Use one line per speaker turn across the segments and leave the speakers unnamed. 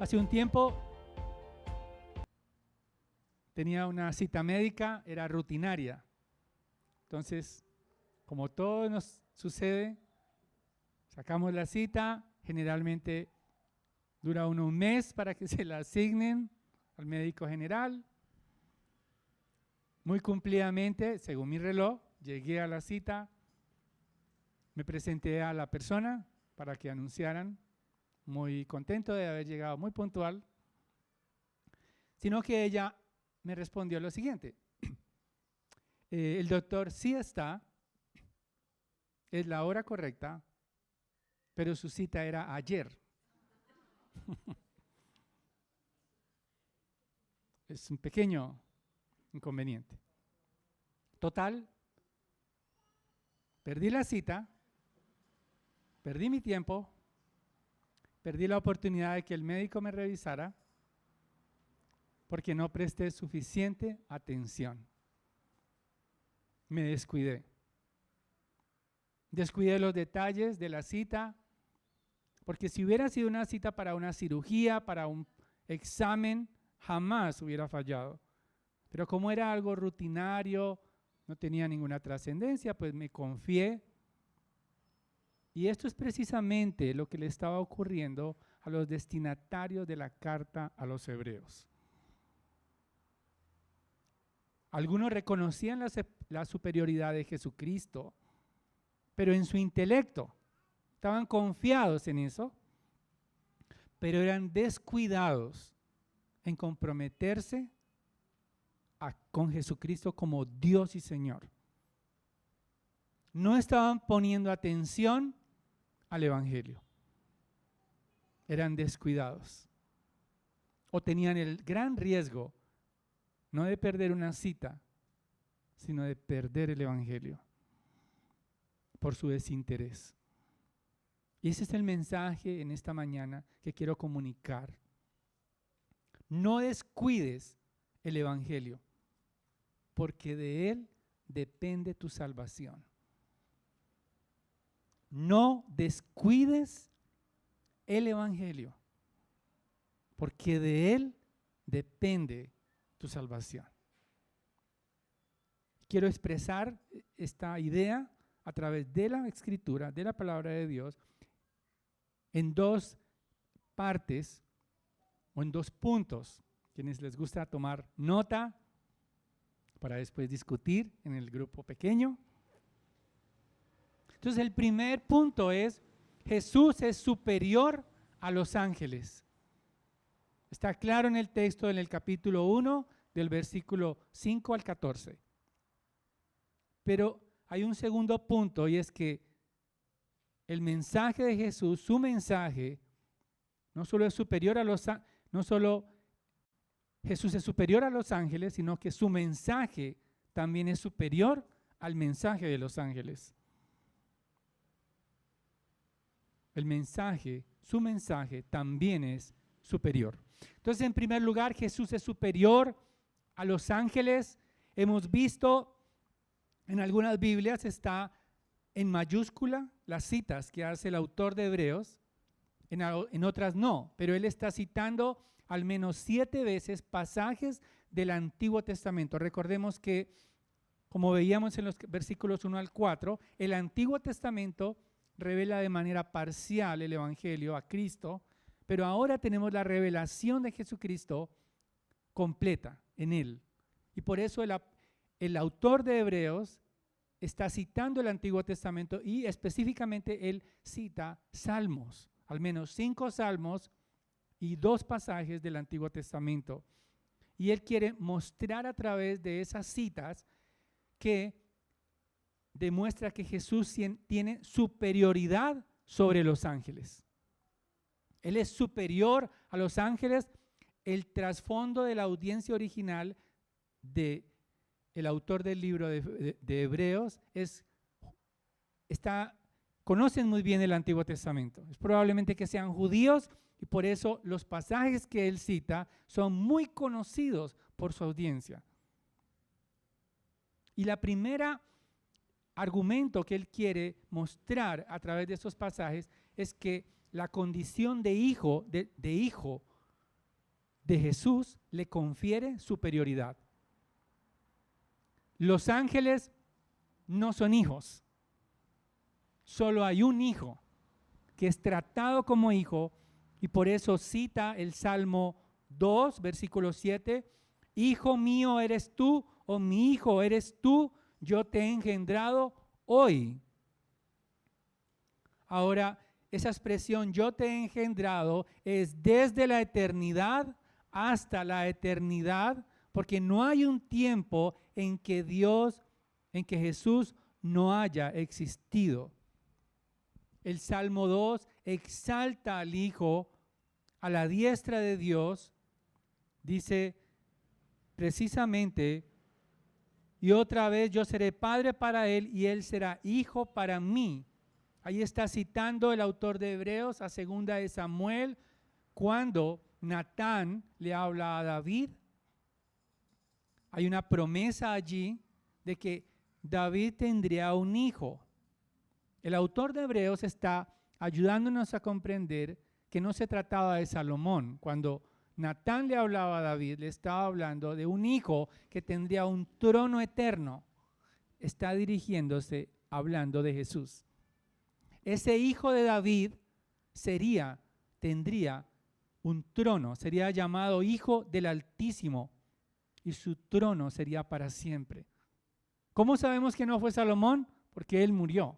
Hace un tiempo tenía una cita médica, era rutinaria. Entonces, como todo nos sucede, sacamos la cita, generalmente dura un mes para que se la asignen al médico general. Muy cumplidamente, según mi reloj, llegué a la cita, me presenté a la persona para que anunciaran, muy contento de haber llegado, muy puntual, sino que ella me respondió lo siguiente: el doctor sí está, es la hora correcta, pero su cita era ayer. Es un pequeño inconveniente. Total, perdí la cita, perdí mi tiempo, perdí la oportunidad de que el médico me revisara porque no presté suficiente atención. Me descuidé. Descuidé los detalles de la cita, porque si hubiera sido una cita para una cirugía, para un examen, jamás hubiera fallado. Pero como era algo rutinario, no tenía ninguna trascendencia, pues me confié. Y esto es precisamente lo que le estaba ocurriendo a los destinatarios de la carta a los hebreos. Algunos reconocían la superioridad de Jesucristo, pero en su intelecto estaban confiados en eso, pero eran descuidados en comprometerse con Jesucristo como Dios y Señor. No estaban poniendo atención al Evangelio. Eran descuidados. O tenían el gran riesgo, no de perder una cita, sino de perder el Evangelio por su desinterés. Y ese es el mensaje en esta mañana que quiero comunicar. No descuides el Evangelio, porque de él depende tu salvación. No descuides el Evangelio, porque de él depende tu salvación. Quiero expresar esta idea a través de la Escritura, de la palabra de Dios, en dos partes o en dos puntos. Quienes les gusta tomar nota para después discutir en el grupo pequeño. Entonces el primer punto es: Jesús es superior a los ángeles. Está claro en el texto, en el capítulo 1, del versículo 5 al 14. Pero hay un segundo punto, y es que el mensaje de Jesús, su mensaje, no solo es superior a no solo Jesús es superior a los ángeles, sino que su mensaje también es superior al mensaje de los ángeles. El mensaje, su mensaje también es superior. Entonces, en primer lugar, Jesús es superior a los ángeles. Hemos visto en algunas Biblias está en mayúscula las citas que hace el autor de Hebreos, en otras no, pero él está citando al menos 7 veces pasajes del Antiguo Testamento. Recordemos que, como veíamos en los versículos 1 al 4, el Antiguo Testamento revela de manera parcial el Evangelio a Cristo, pero ahora tenemos la revelación de Jesucristo completa en él. Y por eso el autor de Hebreos está citando el Antiguo Testamento y específicamente él cita salmos, al menos 5 salmos y 2 pasajes del Antiguo Testamento. Y él quiere mostrar a través de esas citas que demuestra que Jesús tiene superioridad sobre los ángeles. Él es superior a los ángeles. El trasfondo de la audiencia original del autor del libro de Hebreos conocen muy bien el Antiguo Testamento. Es probablemente que sean judíos y por eso los pasajes que él cita son muy conocidos por su audiencia. Y la primera argumento que él quiere mostrar a través de estos pasajes es que la condición de hijo de Jesús le confiere superioridad. Los ángeles no son hijos. Solo hay un hijo que es tratado como hijo, y por eso cita el Salmo 2, versículo 7, Hijo mío eres tú, o mi hijo eres tú, yo te he engendrado hoy. Ahora, esa expresión yo te he engendrado es desde la eternidad hasta la eternidad, porque no hay un tiempo en que Jesús no haya existido. El Salmo 2 exalta al Hijo a la diestra de Dios, dice precisamente, y otra vez yo seré padre para él y él será hijo para mí. Ahí está citando el autor de Hebreos a 2 de Samuel, cuando Natán le habla a David. Hay una promesa allí de que David tendría un hijo. El autor de Hebreos está ayudándonos a comprender que no se trataba de Salomón. Cuando Natán le hablaba a David, le estaba hablando de un hijo que tendría un trono eterno. Está dirigiéndose, hablando de Jesús. Ese hijo de David tendría un trono, sería llamado Hijo del Altísimo, y su trono sería para siempre. ¿Cómo sabemos que no fue Salomón? Porque él murió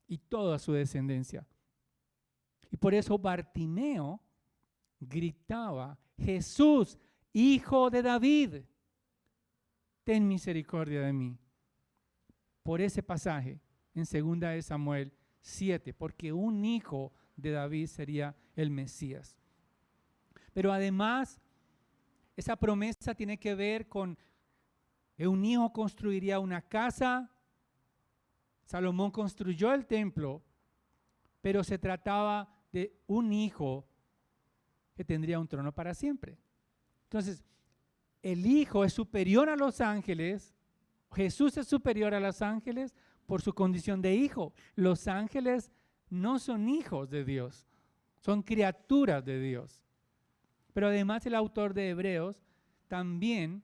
y toda su descendencia. Y por eso Bartimeo gritaba, Jesús, Hijo de David, ten misericordia de mí. Por ese pasaje en 2 de Samuel 7, porque un hijo de David sería el Mesías. Pero además, esa promesa tiene que ver con que un hijo construiría una casa. Salomón construyó el templo, pero se trataba de un hijo que tendría un trono para siempre. Entonces, el hijo es superior a los ángeles. Jesús es superior a los ángeles por su condición de hijo. Los ángeles no son hijos de Dios, son criaturas de Dios. Pero además el autor de Hebreos también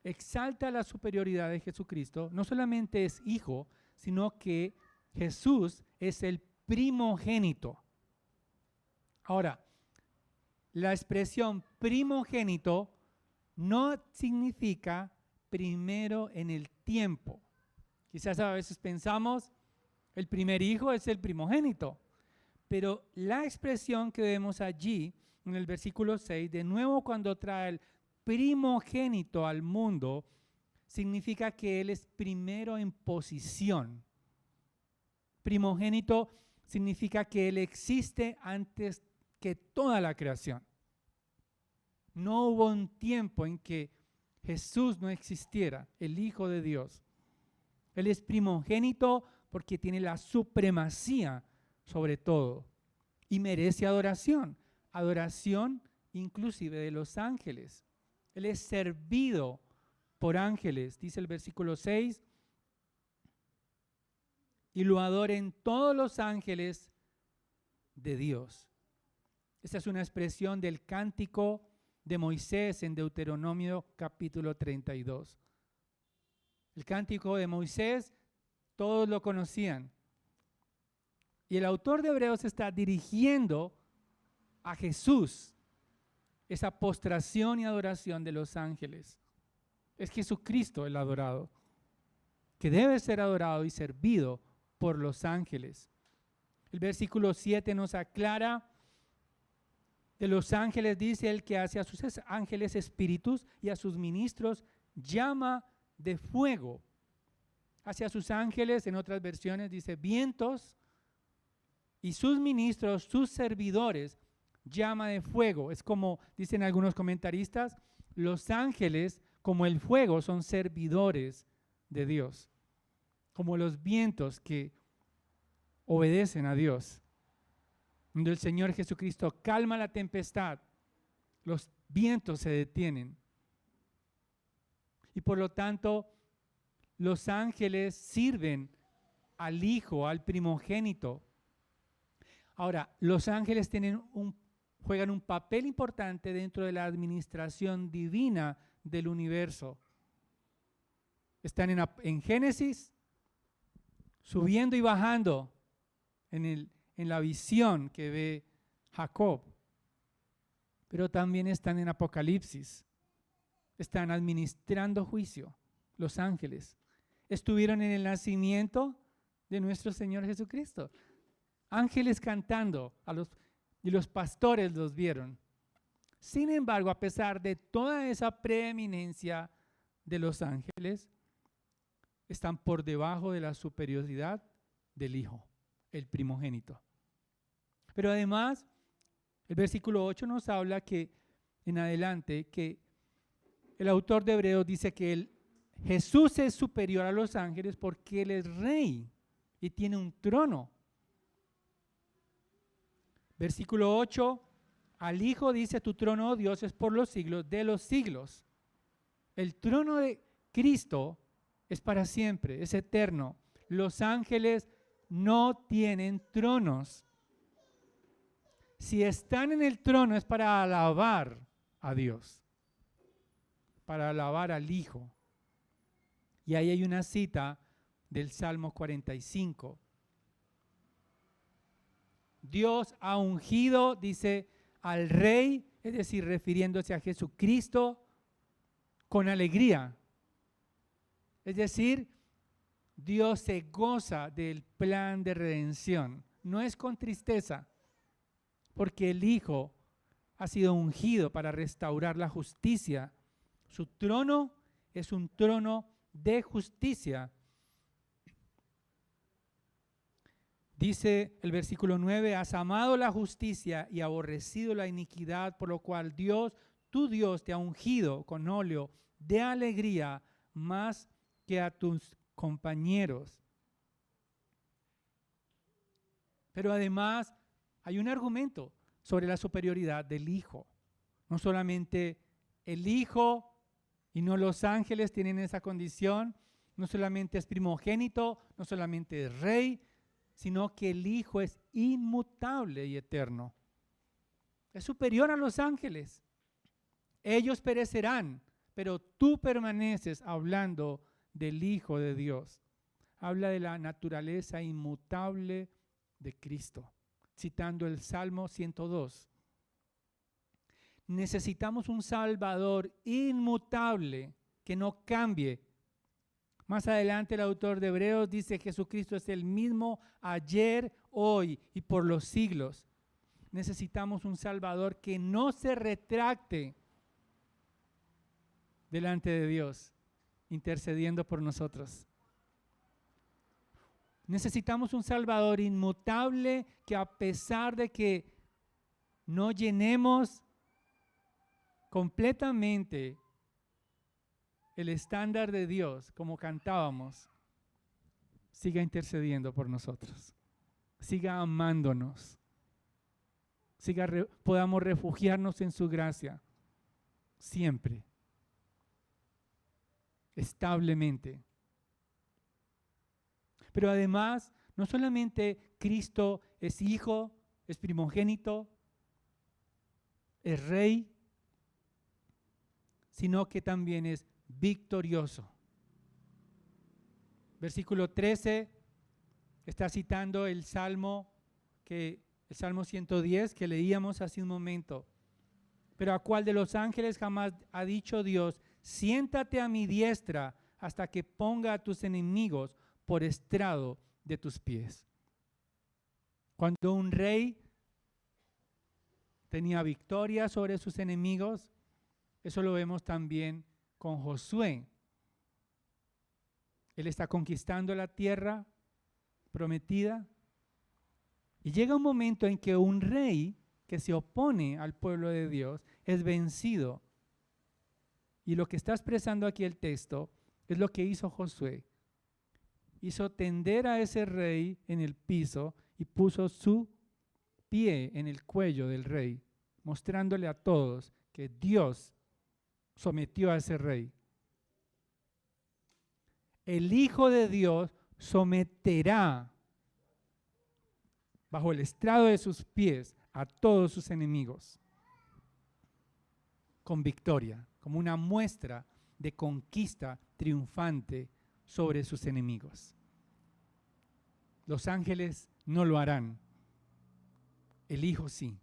exalta la superioridad de Jesucristo. No solamente es hijo, sino que Jesús es el primogénito. Ahora, la expresión primogénito no significa primero en el tiempo. Quizás a veces pensamos, el primer hijo es el primogénito, pero la expresión que vemos allí en el versículo 6, de nuevo cuando trae el primogénito al mundo, significa que él es primero en posición. Primogénito significa que él existe antes que toda la creación. No hubo un tiempo en que Jesús no existiera, el Hijo de Dios. Él es primogénito porque tiene la supremacía sobre todo y merece adoración. Adoración inclusive de los ángeles. Él es servido por ángeles, dice el versículo 6, y lo adoren todos los ángeles de Dios. Esta es una expresión del cántico de Moisés en Deuteronomio capítulo 32. El cántico de Moisés, todos lo conocían. Y el autor de Hebreos está dirigiendo a Jesús esa postración y adoración de los ángeles. Es Jesucristo el adorado, que debe ser adorado y servido por los ángeles. El versículo 7 nos aclara de los ángeles, dice el que hace a sus ángeles espíritus y a sus ministros llama de fuego. Hacia sus ángeles, en otras versiones dice vientos, y sus ministros, sus servidores, llama de fuego. Es como dicen algunos comentaristas, los ángeles como el fuego son servidores de Dios, como los vientos que obedecen a Dios. Cuando el Señor Jesucristo calma la tempestad, los vientos se detienen. Y por lo tanto, los ángeles sirven al Hijo, al primogénito. Ahora, los ángeles tienen juegan un papel importante dentro de la administración divina del universo. Están en Génesis, subiendo y bajando en la visión que ve Jacob, pero también están en Apocalipsis. Están administrando juicio, los ángeles. Estuvieron en el nacimiento de nuestro Señor Jesucristo. Ángeles cantando, y los pastores los vieron. Sin embargo, a pesar de toda esa preeminencia de los ángeles, están por debajo de la superioridad del Hijo, el primogénito. Pero además, el versículo 8 nos habla que en adelante, que el autor de Hebreos dice que Jesús es superior a los ángeles porque Él es rey y tiene un trono. Versículo 8, al Hijo dice: tu trono, oh Dios, es por los siglos de los siglos. El trono de Cristo es para siempre, es eterno. Los ángeles no tienen tronos. Si están en el trono es para alabar a Dios, para alabar al Hijo. Y ahí hay una cita del Salmo 45. Dios ha ungido, dice, al Rey, es decir, refiriéndose a Jesucristo, con alegría. Es decir, Dios se goza del plan de redención. No es con tristeza, porque el Hijo ha sido ungido para restaurar la justicia. Su trono es un trono de justicia. Dice el versículo 9: has amado la justicia y aborrecido la iniquidad, por lo cual Dios, tu Dios, te ha ungido con óleo de alegría más que a tus compañeros. Pero además hay un argumento sobre la superioridad del Hijo. No solamente el Hijo y no los ángeles tienen esa condición, no solamente es primogénito, no solamente es rey, sino que el Hijo es inmutable y eterno. Es superior a los ángeles. Ellos perecerán, pero tú permaneces, hablando del Hijo de Dios. Habla de la naturaleza inmutable de Cristo, citando el Salmo 102. Necesitamos un Salvador inmutable, que no cambie. Más adelante el autor de Hebreos dice: Jesucristo es el mismo ayer, hoy y por los siglos. Necesitamos un Salvador que no se retracte delante de Dios, intercediendo por nosotros. Necesitamos un Salvador inmutable que, a pesar de que no llenemos completamente el estándar de Dios, como cantábamos, siga intercediendo por nosotros, siga amándonos, podamos refugiarnos en su gracia siempre, establemente. Pero además, no solamente Cristo es Hijo, es primogénito, es Rey, sino que también es victorioso. Versículo 13 está citando el Salmo 110 que leíamos hace un momento. Pero ¿a cuál de los ángeles jamás ha dicho Dios: siéntate a mi diestra hasta que ponga a tus enemigos por estrado de tus pies? Cuando un rey tenía victoria sobre sus enemigos, eso lo vemos también con Josué. Él está conquistando la tierra prometida y llega un momento en que un rey que se opone al pueblo de Dios es vencido. Y lo que está expresando aquí el texto es lo que hizo Josué. Hizo tender a ese rey en el piso y puso su pie en el cuello del rey, mostrándole a todos que Dios sometió a ese rey. El Hijo de Dios someterá bajo el estrado de sus pies a todos sus enemigos con victoria, como una muestra de conquista triunfante sobre sus enemigos. Los ángeles no lo harán, el Hijo sí.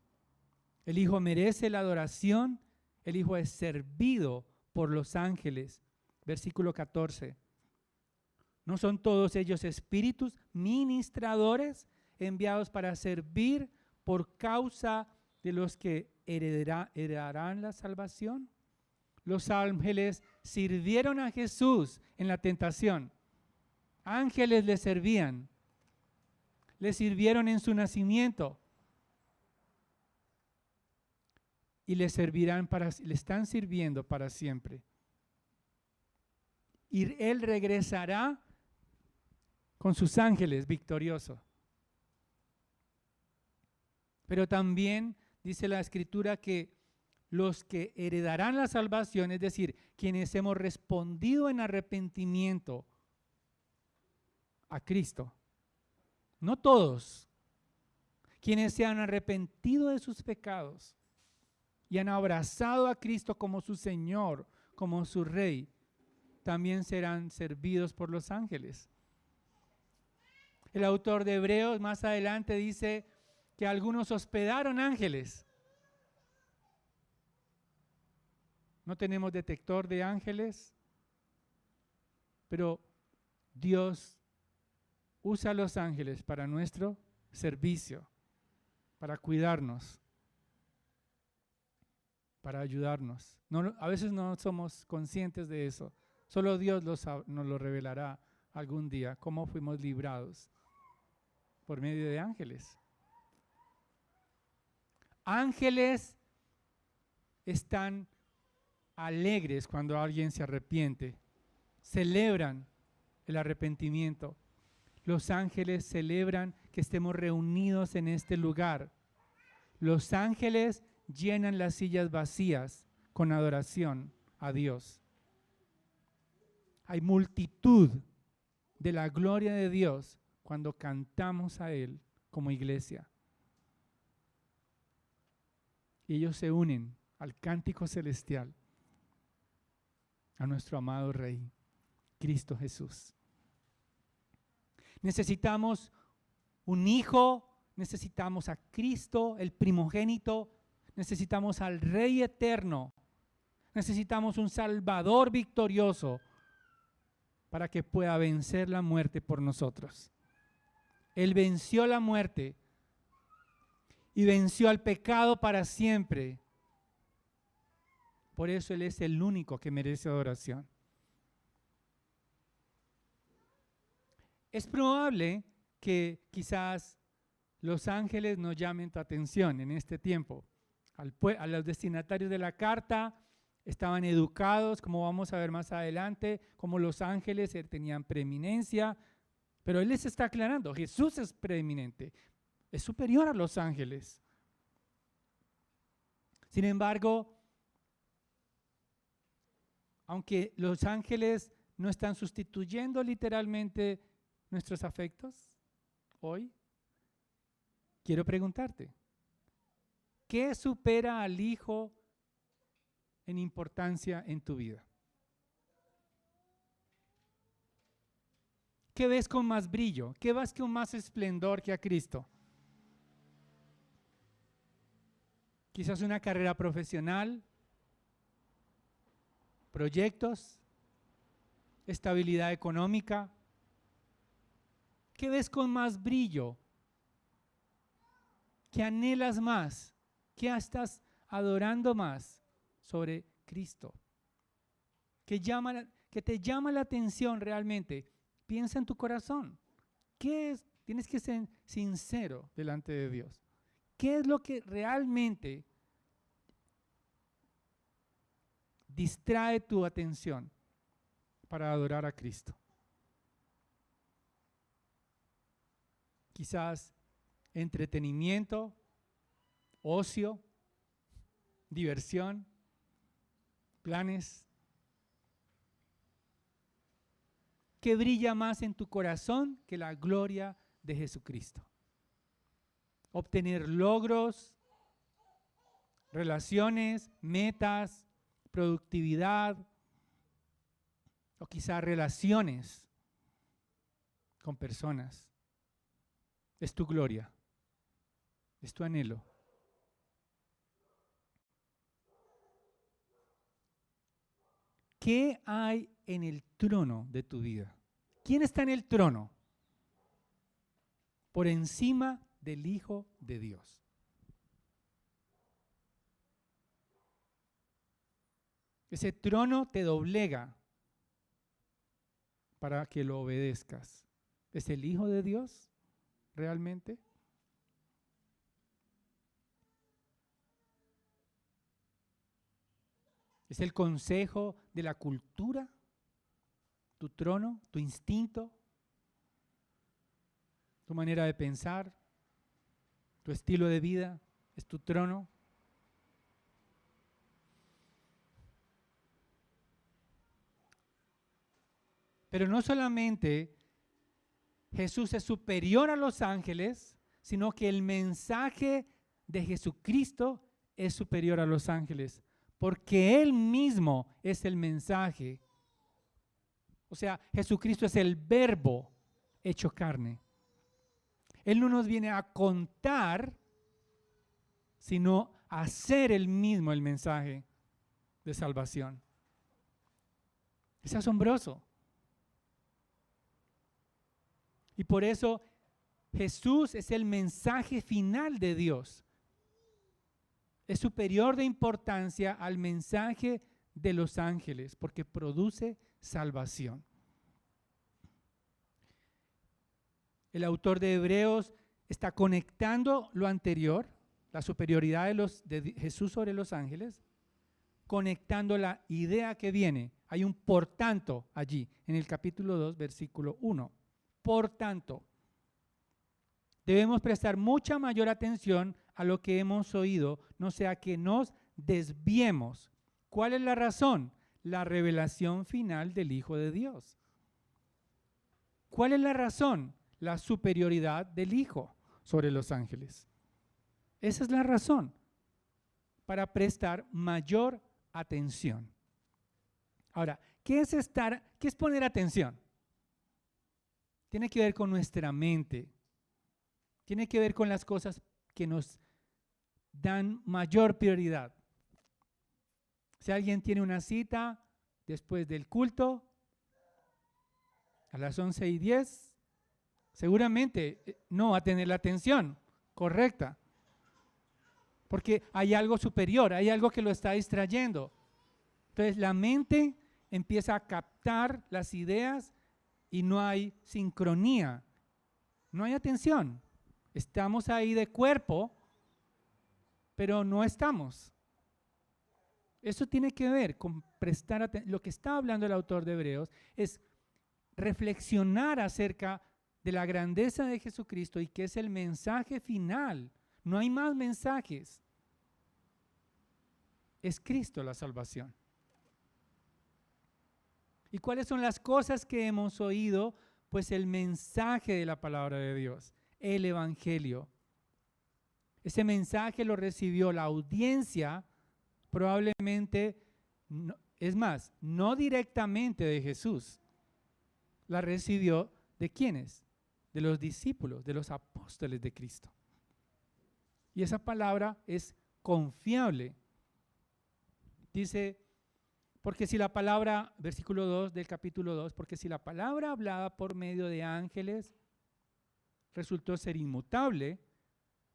El Hijo merece la adoración, el Hijo es servido por los ángeles. Versículo 14. ¿No son todos ellos espíritus ministradores enviados para servir por causa de los que heredarán la salvación? Los ángeles sirvieron a Jesús en la tentación. Ángeles le servían. Le sirvieron en su nacimiento. Y le están sirviendo para siempre. Y Él regresará con sus ángeles victorioso. Pero también dice la Escritura que los que heredarán la salvación, es decir, quienes hemos respondido en arrepentimiento a Cristo, no todos, quienes se han arrepentido de sus pecados y han abrazado a Cristo como su Señor, como su Rey, también serán servidos por los ángeles. El autor de Hebreos más adelante dice que algunos hospedaron ángeles. No tenemos detector de ángeles, pero Dios usa a los ángeles para nuestro servicio, para cuidarnos, para ayudarnos. A veces no somos conscientes de eso. Solo Dios nos lo revelará algún día, cómo fuimos librados por medio de ángeles. Ángeles están alegres cuando alguien se arrepiente, celebran el arrepentimiento. Los ángeles celebran que estemos reunidos en este lugar. Los ángeles llenan las sillas vacías con adoración a Dios. Hay multitud de la gloria de Dios cuando cantamos a Él como iglesia. Y ellos se unen al cántico celestial, a nuestro amado Rey, Cristo Jesús. Necesitamos un hijo, necesitamos a Cristo, el primogénito, necesitamos al Rey eterno, necesitamos un Salvador victorioso para que pueda vencer la muerte por nosotros. Él venció la muerte y venció al pecado para siempre. Por eso Él es el único que merece adoración. Es probable que quizás los ángeles no llamen tu atención en este tiempo. A los destinatarios de la carta estaban educados, como vamos a ver más adelante, como los ángeles tenían preeminencia, pero Él les está aclarando, Jesús es preeminente, es superior a los ángeles. Sin embargo, aunque los ángeles no están sustituyendo literalmente nuestros afectos hoy, quiero preguntarte, ¿qué supera al Hijo en importancia en tu vida? ¿Qué ves con más brillo? ¿Qué ves con más esplendor que a Cristo? Quizás una carrera profesional, proyectos, estabilidad económica. ¿Qué ves con más brillo? ¿Qué anhelas más? ¿Qué estás adorando más sobre Cristo? ¿Qué te llama la atención realmente? Piensa en tu corazón. ¿Qué es? Tienes que ser sincero delante de Dios. ¿Qué es lo que realmente distrae tu atención para adorar a Cristo? Quizás entretenimiento, ocio, diversión, planes. ¿Qué brilla más en tu corazón que la gloria de Jesucristo? Obtener logros, relaciones, metas, productividad, o quizá relaciones con personas. Es tu gloria, es tu anhelo. ¿Qué hay en el trono de tu vida? ¿Quién está en el trono? Por encima del Hijo de Dios. Ese trono te doblega para que lo obedezcas. ¿Es el Hijo de Dios realmente? ¿Es el consejo de la cultura? ¿Tu trono? ¿Tu instinto? ¿Tu manera de pensar? ¿Tu estilo de vida? ¿Es tu trono? Pero no solamente Jesús es superior a los ángeles, sino que el mensaje de Jesucristo es superior a los ángeles, porque Él mismo es el mensaje. O sea, Jesucristo es el verbo hecho carne. Él no nos viene a contar, sino a hacer Él mismo el mensaje de salvación. Es asombroso. Y por eso Jesús es el mensaje final de Dios. Es superior de importancia al mensaje de los ángeles porque produce salvación. El autor de Hebreos está conectando lo anterior, la superioridad de Jesús sobre los ángeles, conectando la idea que viene. Hay un por tanto allí, en el capítulo 2, versículo 1. Por tanto, debemos prestar mucha mayor atención a lo que hemos oído, no sea que nos desviemos. ¿Cuál es la razón? La revelación final del Hijo de Dios. ¿Cuál es la razón? La superioridad del Hijo sobre los ángeles. Esa es la razón para prestar mayor atención. Ahora, ¿qué es poner atención? Tiene que ver con nuestra mente. Tiene que ver con las cosas que nos dan mayor prioridad. Si alguien tiene una cita después del culto, a las 11:10, seguramente no va a tener la atención correcta. Porque hay algo superior, hay algo que lo está distrayendo. Entonces la mente empieza a captar las ideas y no hay sincronía, no hay atención. Estamos ahí de cuerpo, pero no estamos. Eso tiene que ver con prestar atención. Lo que está hablando el autor de Hebreos es reflexionar acerca de la grandeza de Jesucristo y que es el mensaje final. No hay más mensajes. Es Cristo la salvación. ¿Y cuáles son las cosas que hemos oído? Pues el mensaje de la palabra de Dios, el Evangelio. Ese mensaje lo recibió la audiencia, probablemente, es más, no directamente de Jesús. La recibió ¿de quiénes? De los discípulos, de los apóstoles de Cristo. Y esa palabra es confiable. Dice, porque si la palabra, versículo 2 del capítulo 2, porque si la palabra hablada por medio de ángeles resultó ser inmutable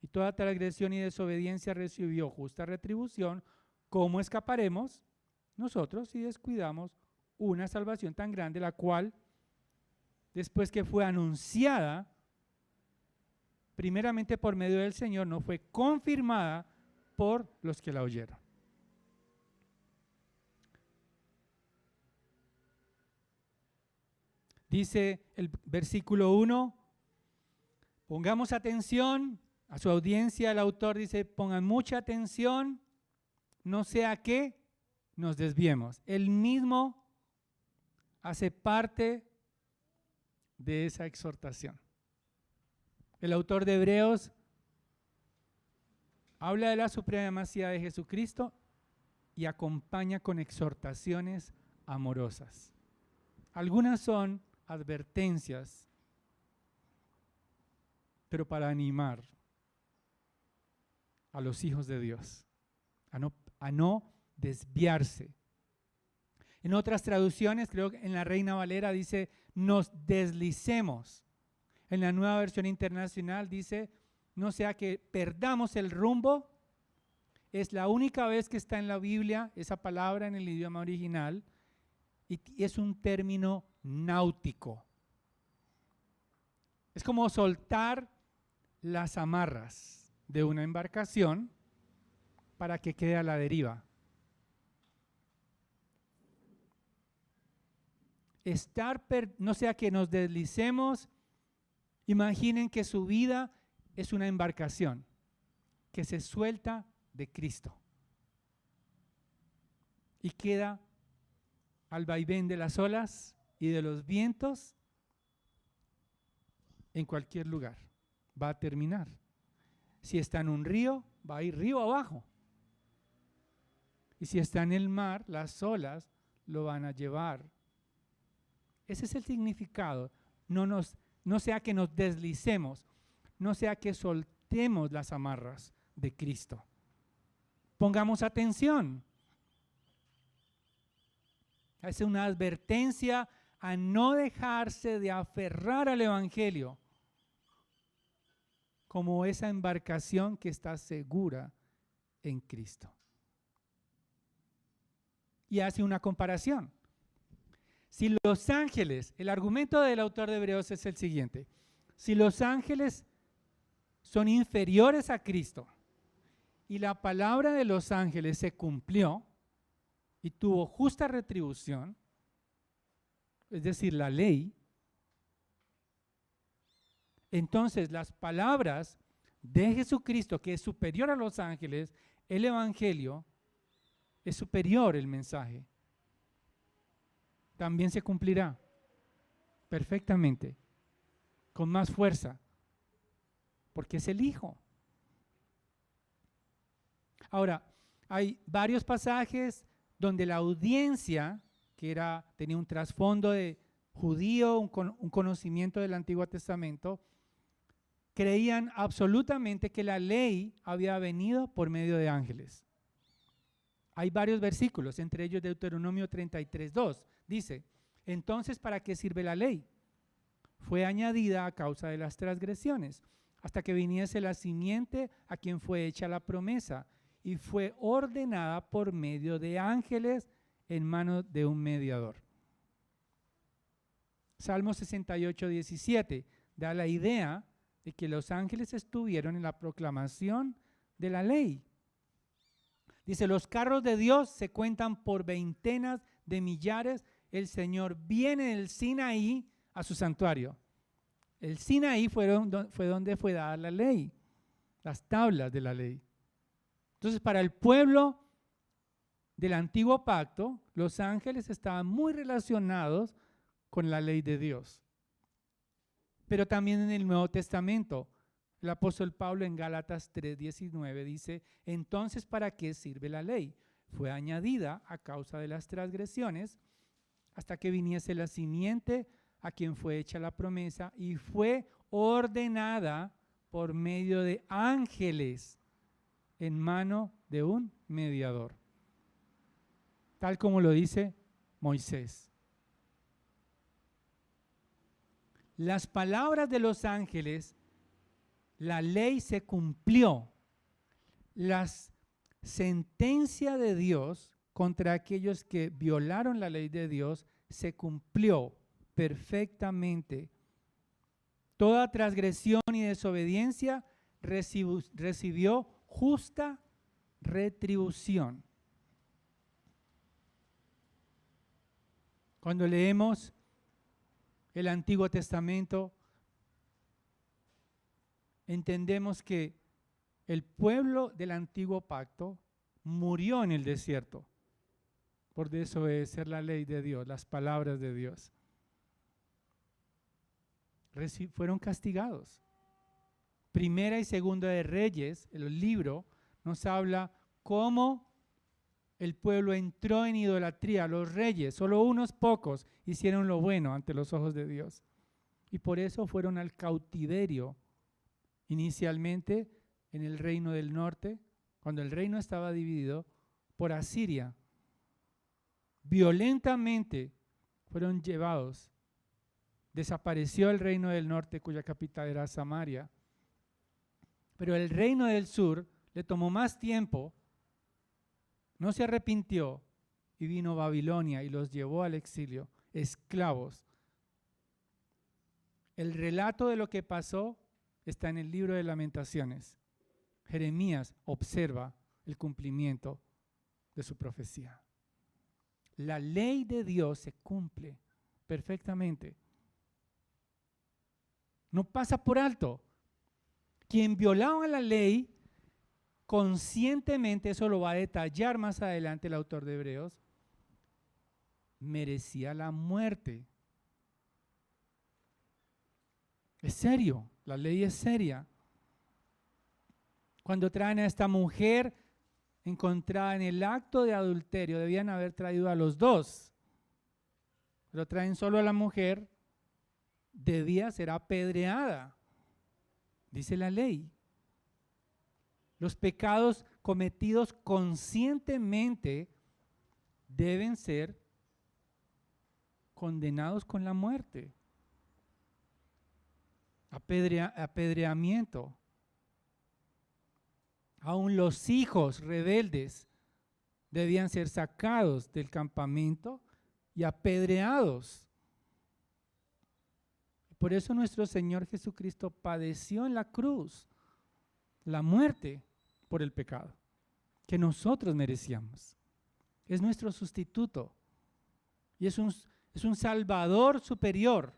y toda transgresión y desobediencia recibió justa retribución, ¿cómo escaparemos nosotros si descuidamos una salvación tan grande, la cual, después que fue anunciada primeramente por medio del Señor, no fue confirmada por los que la oyeron? Dice el versículo 1, pongamos atención a su audiencia. El autor dice, pongan mucha atención, no sea que nos desviemos. Él mismo hace parte de esa exhortación. El autor de Hebreos habla de la supremacía de Jesucristo y acompaña con exhortaciones amorosas. Algunas son advertencias, pero para animar a los hijos de Dios, a no desviarse. En otras traducciones, creo que en la Reina Valera dice, nos deslicemos. En la Nueva Versión Internacional dice, no sea que perdamos el rumbo. Es la única vez que está en la Biblia esa palabra en el idioma original y es un término náutico. Es como soltar las amarras de una embarcación para que quede a la deriva. No sea que nos deslicemos. Imaginen que su vida es una embarcación que se suelta de Cristo y queda al vaivén de las olas y de los vientos en cualquier lugar. Va a terminar. Si está en un río, va a ir río abajo. Y si está en el mar, las olas lo van a llevar. Ese es el significado. No sea que nos deslicemos, no sea que soltemos las amarras de Cristo. Pongamos atención. Es una advertencia a no dejarse de aferrar al Evangelio como esa embarcación que está segura en Cristo. Y hace una comparación. Si los ángeles, el argumento del autor de Hebreos es el siguiente: si los ángeles son inferiores a Cristo y la palabra de los ángeles se cumplió y tuvo justa retribución, es decir, la ley, entonces las palabras de Jesucristo, que es superior a los ángeles, el Evangelio, es superior el mensaje, también se cumplirá perfectamente, con más fuerza, porque es el Hijo. Ahora, hay varios pasajes donde la audiencia, que tenía un trasfondo de judío, un conocimiento del Antiguo Testamento, creían absolutamente que la ley había venido por medio de ángeles. Hay varios versículos, entre ellos Deuteronomio 33:2. Dice, entonces, ¿para qué sirve la ley? Fue añadida a causa de las transgresiones, hasta que viniese la simiente a quien fue hecha la promesa, y fue ordenada por medio de ángeles en manos de un mediador. Salmo 68:17 da la idea de que los ángeles estuvieron en la proclamación de la ley. Dice, los carros de Dios se cuentan por veintenas de millares. El Señor viene del Sinaí a su santuario. El Sinaí fue donde fue dada la ley, las tablas de la ley. Entonces, para el pueblo del antiguo pacto, los ángeles estaban muy relacionados con la ley de Dios. Pero también en el Nuevo Testamento, el apóstol Pablo en Gálatas 3:19 dice, entonces, ¿para qué sirve la ley? Fue añadida a causa de las transgresiones, hasta que viniese la simiente a quien fue hecha la promesa, y fue ordenada por medio de ángeles en mano de un mediador, tal como lo dice Moisés. Las palabras de los ángeles, la ley se cumplió. La sentencia de Dios contra aquellos que violaron la ley de Dios se cumplió perfectamente. Toda transgresión y desobediencia recibió justa retribución. Cuando leemos el Antiguo Testamento, entendemos que el pueblo del Antiguo Pacto murió en el desierto por desobedecer la ley de Dios, las palabras de Dios. Fueron castigados. Primera y Segunda de Reyes, el libro, nos habla cómo el pueblo entró en idolatría. Los reyes, solo unos pocos, hicieron lo bueno ante los ojos de Dios. Y por eso fueron al cautiverio, inicialmente en el reino del norte, cuando el reino estaba dividido, por Asiria. Violentamente fueron llevados. Desapareció el reino del norte, cuya capital era Samaria. Pero el reino del sur le tomó más tiempo, no se arrepintió y vino Babilonia y los llevó al exilio, esclavos. El relato de lo que pasó está en el libro de Lamentaciones. Jeremías observa el cumplimiento de su profecía. La ley de Dios se cumple perfectamente. No pasa por alto. Quien violaba la ley conscientemente, eso lo va a detallar más adelante el autor de Hebreos, merecía la muerte. Es serio, la ley es seria. Cuando traen a esta mujer encontrada en el acto de adulterio, debían haber traído a los dos, pero traen solo a la mujer, debía ser apedreada, dice la ley. Los pecados cometidos conscientemente deben ser condenados con la muerte. Apedreamiento. Aún los hijos rebeldes debían ser sacados del campamento y apedreados. Por eso nuestro Señor Jesucristo padeció en la cruz la muerte por el pecado que nosotros merecíamos. Es nuestro sustituto y es un Salvador superior.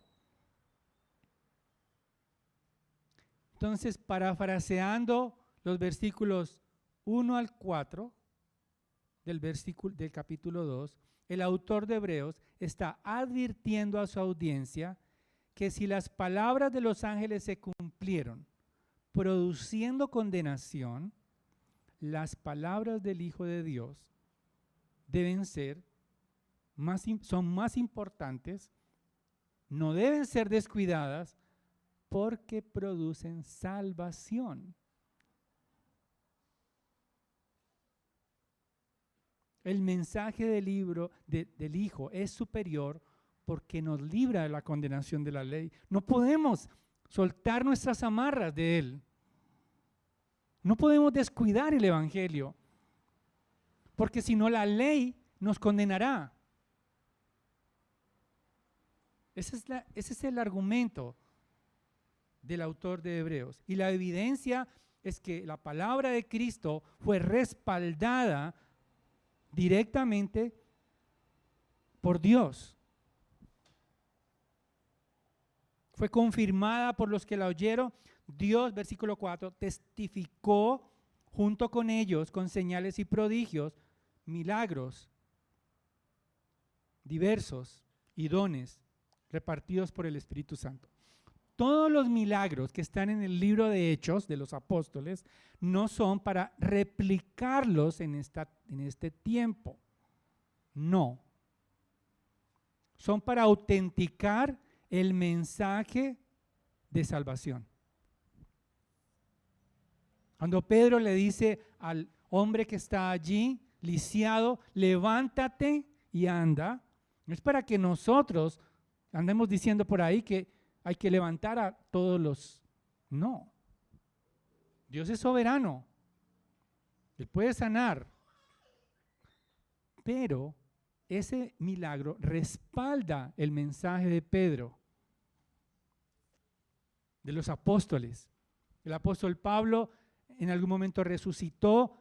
Entonces, parafraseando los versículos 1 al 4 del capítulo 2, el autor de Hebreos está advirtiendo a su audiencia que si las palabras de los ángeles se cumplieron, produciendo condenación, las palabras del Hijo de Dios son más importantes, no deben ser descuidadas porque producen salvación. El mensaje del Hijo es superior porque nos libra de la condenación de la ley. No podemos soltar nuestras amarras de Él. No podemos descuidar el Evangelio, porque si no la ley nos condenará. Ese es el argumento del autor de Hebreos. Y la evidencia es que la palabra de Cristo fue respaldada directamente por Dios. Fue confirmada por los que la oyeron. Dios, versículo 4, testificó junto con ellos con señales y prodigios, milagros diversos y dones repartidos por el Espíritu Santo. Todos los milagros que están en el libro de Hechos de los apóstoles no son para replicarlos en este tiempo. No. Son para autenticar el mensaje de salvación. Cuando Pedro le dice al hombre que está allí, lisiado, levántate y anda, no es para que nosotros andemos diciendo por ahí que hay que levantar a todos los... No. Dios es soberano. Él puede sanar. Pero ese milagro respalda el mensaje de Pedro, de los apóstoles. El apóstol Pablo en algún momento resucitó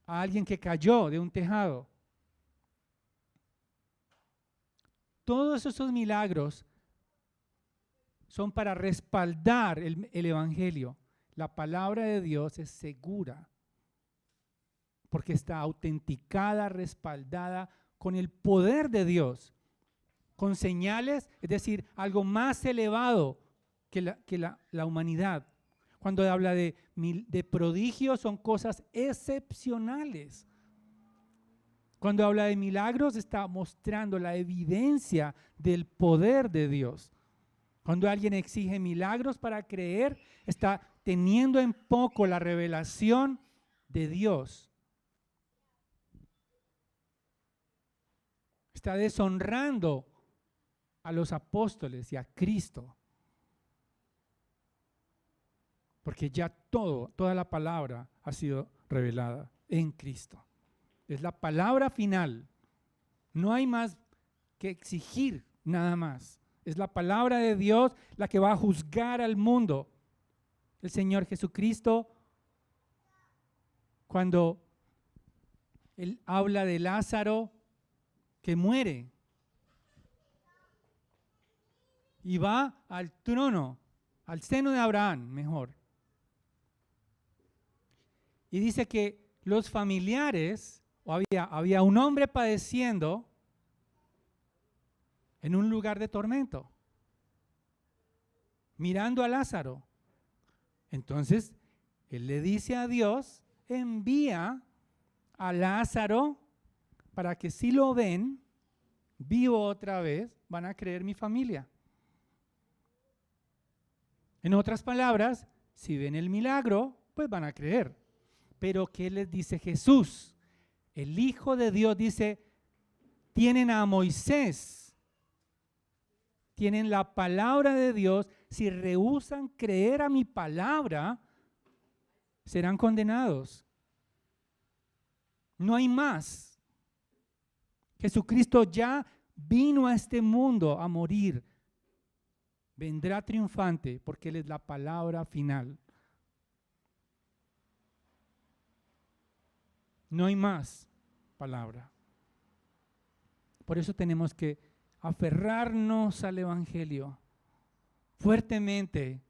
a alguien que cayó de un tejado. Todos esos milagros son para respaldar el Evangelio. La palabra de Dios es segura porque está autenticada, respaldada con el poder de Dios, con señales, es decir, algo más elevado que la humanidad. Cuando habla de prodigios, son cosas excepcionales. Cuando habla de milagros, está mostrando la evidencia del poder de Dios. Cuando alguien exige milagros para creer, está teniendo en poco la revelación de Dios. Está deshonrando a los apóstoles y a Cristo. Porque ya toda la palabra ha sido revelada en Cristo. Es la palabra final. No hay más que exigir nada más. Es la palabra de Dios la que va a juzgar al mundo. El Señor Jesucristo, cuando Él habla de Lázaro que muere y va al trono, al seno de Abraham, mejor. Y dice que los familiares, había un hombre padeciendo en un lugar de tormento, mirando a Lázaro. Entonces, él le dice a Dios, envía a Lázaro para que si lo ven, vivo otra vez, van a creer mi familia. En otras palabras, si ven el milagro, pues van a creer. Pero ¿qué les dice Jesús? El Hijo de Dios dice, tienen a Moisés, tienen la palabra de Dios, si rehúsan creer a mi palabra, serán condenados. No hay más. Jesucristo ya vino a este mundo a morir. Vendrá triunfante porque Él es la palabra final. No hay más palabra. Por eso tenemos que aferrarnos al Evangelio fuertemente,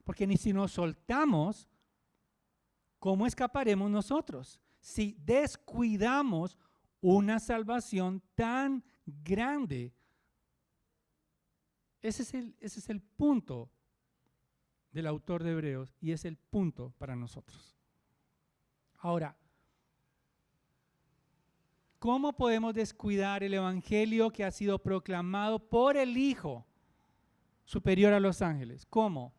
porque ni si nos soltamos, ¿cómo escaparemos nosotros? Si descuidamos una salvación tan grande. Ese es el punto del autor de Hebreos y es el punto para nosotros. Ahora, ¿cómo podemos descuidar el Evangelio que ha sido proclamado por el Hijo superior a los ángeles? ¿Cómo?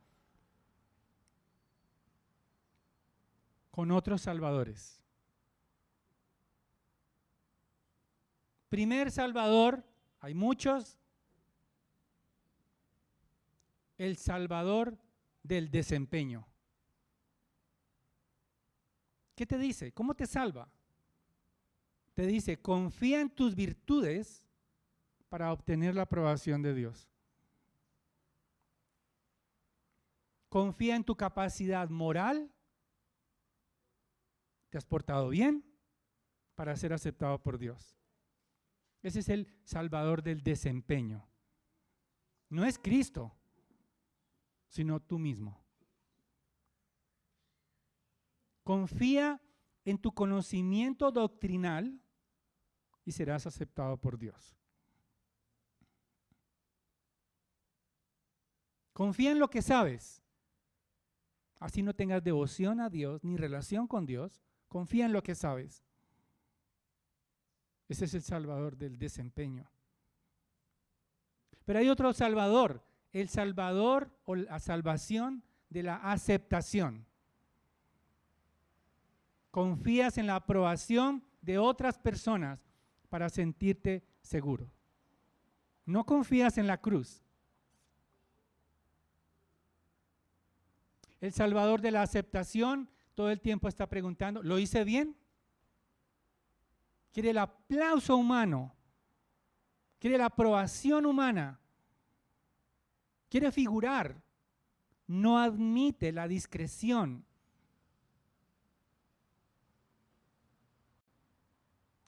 Con otros salvadores. Primer salvador, hay muchos, el salvador del desempeño. ¿Qué te dice? ¿Cómo te salva? Te dice, confía en tus virtudes para obtener la aprobación de Dios. Confía en tu capacidad moral. ¿Te has portado bien para ser aceptado por Dios? Ese es el salvador del desempeño. No es Cristo, sino tú mismo. Confía en tu conocimiento doctrinal y serás aceptado por Dios. Confía en lo que sabes. Así no tengas devoción a Dios ni relación con Dios. Confía en lo que sabes. Ese es el salvador del desempeño. Pero hay otro salvador, el salvador o la salvación de la aceptación. Confías en la aprobación de otras personas para sentirte seguro. No confías en la cruz. El salvador de la aceptación todo el tiempo está preguntando, ¿lo hice bien? Quiere el aplauso humano, quiere la aprobación humana, quiere figurar, no admite la discreción.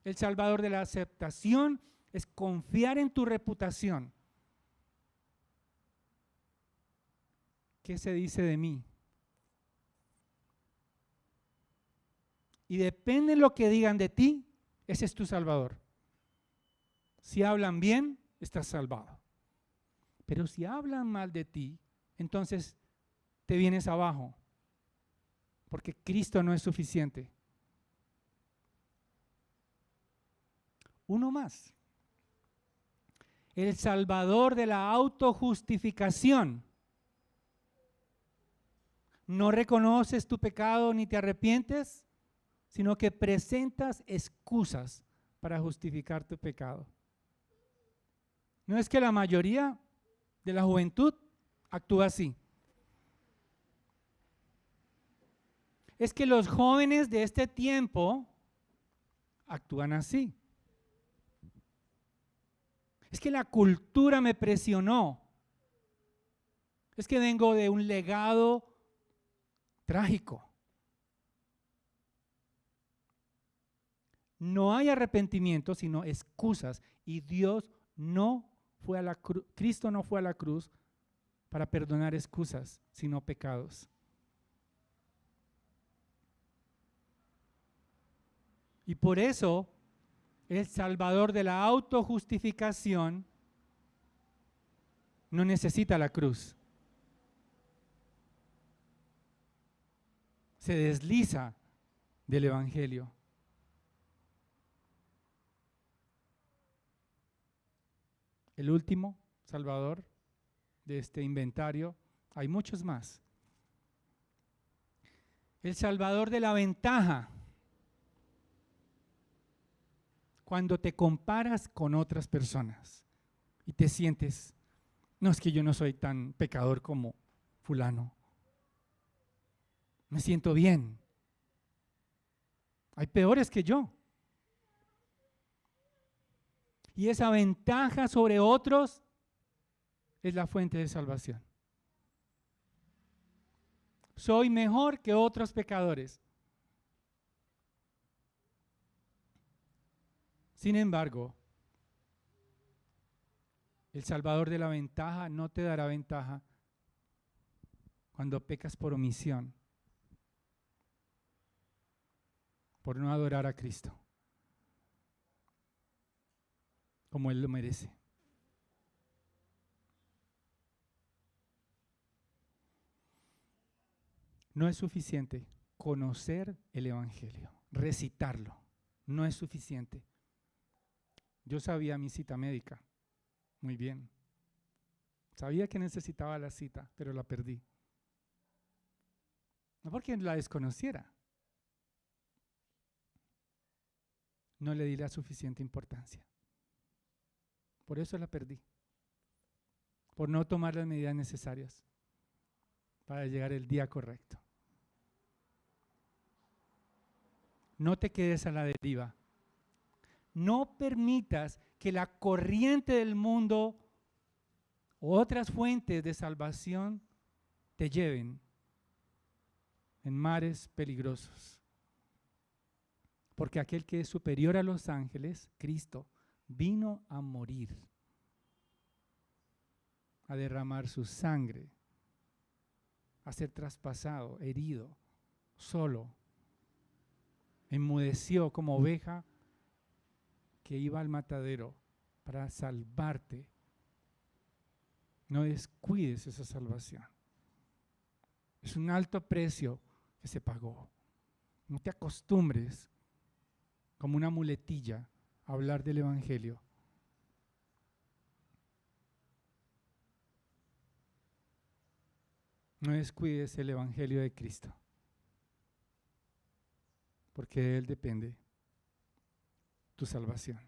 El salvador de la aceptación es confiar en tu reputación. ¿Qué se dice de mí? Y depende de lo que digan de ti, ese es tu salvador. Si hablan bien, estás salvado. Pero si hablan mal de ti, entonces te vienes abajo, porque Cristo no es suficiente. Uno más. El Salvador de la autojustificación. No reconoces tu pecado ni te arrepientes, sino que presentas excusas para justificar tu pecado. No es que la mayoría de la juventud actúa así. Es que los jóvenes de este tiempo actúan así. Es que la cultura me presionó. Es que vengo de un legado trágico. No hay arrepentimiento, sino excusas. Y Dios no fue a la cruz, Cristo no fue a la cruz para perdonar excusas, sino pecados. Y por eso el Salvador de la autojustificación no necesita la cruz. Se desliza del Evangelio. El último Salvador de este inventario, hay muchos más. El Salvador de la ventaja. Cuando te comparas con otras personas y te sientes, no es que yo no soy tan pecador como fulano. Me siento bien. Hay peores que yo. Y esa ventaja sobre otros es la fuente de salvación. Soy mejor que otros pecadores. Sin embargo, el Salvador de la ventaja no te dará ventaja cuando pecas por omisión, por no adorar a Cristo como Él lo merece. No es suficiente conocer el Evangelio, recitarlo. No es suficiente. Yo sabía mi cita médica, muy bien. Sabía que necesitaba la cita, pero la perdí. No porque la desconociera. No le di la suficiente importancia. Por eso la perdí. Por no tomar las medidas necesarias para llegar el día correcto. No te quedes a la deriva. No permitas que la corriente del mundo u otras fuentes de salvación te lleven en mares peligrosos. Porque aquel que es superior a los ángeles, Cristo, vino a morir, a derramar su sangre, a ser traspasado, herido, solo. Enmudeció como oveja que iba al matadero para salvarte. No descuides esa salvación. Es un alto precio que se pagó. No te acostumbres como una muletilla a hablar del Evangelio. No descuides el Evangelio de Cristo, porque de Él depende tu salvación.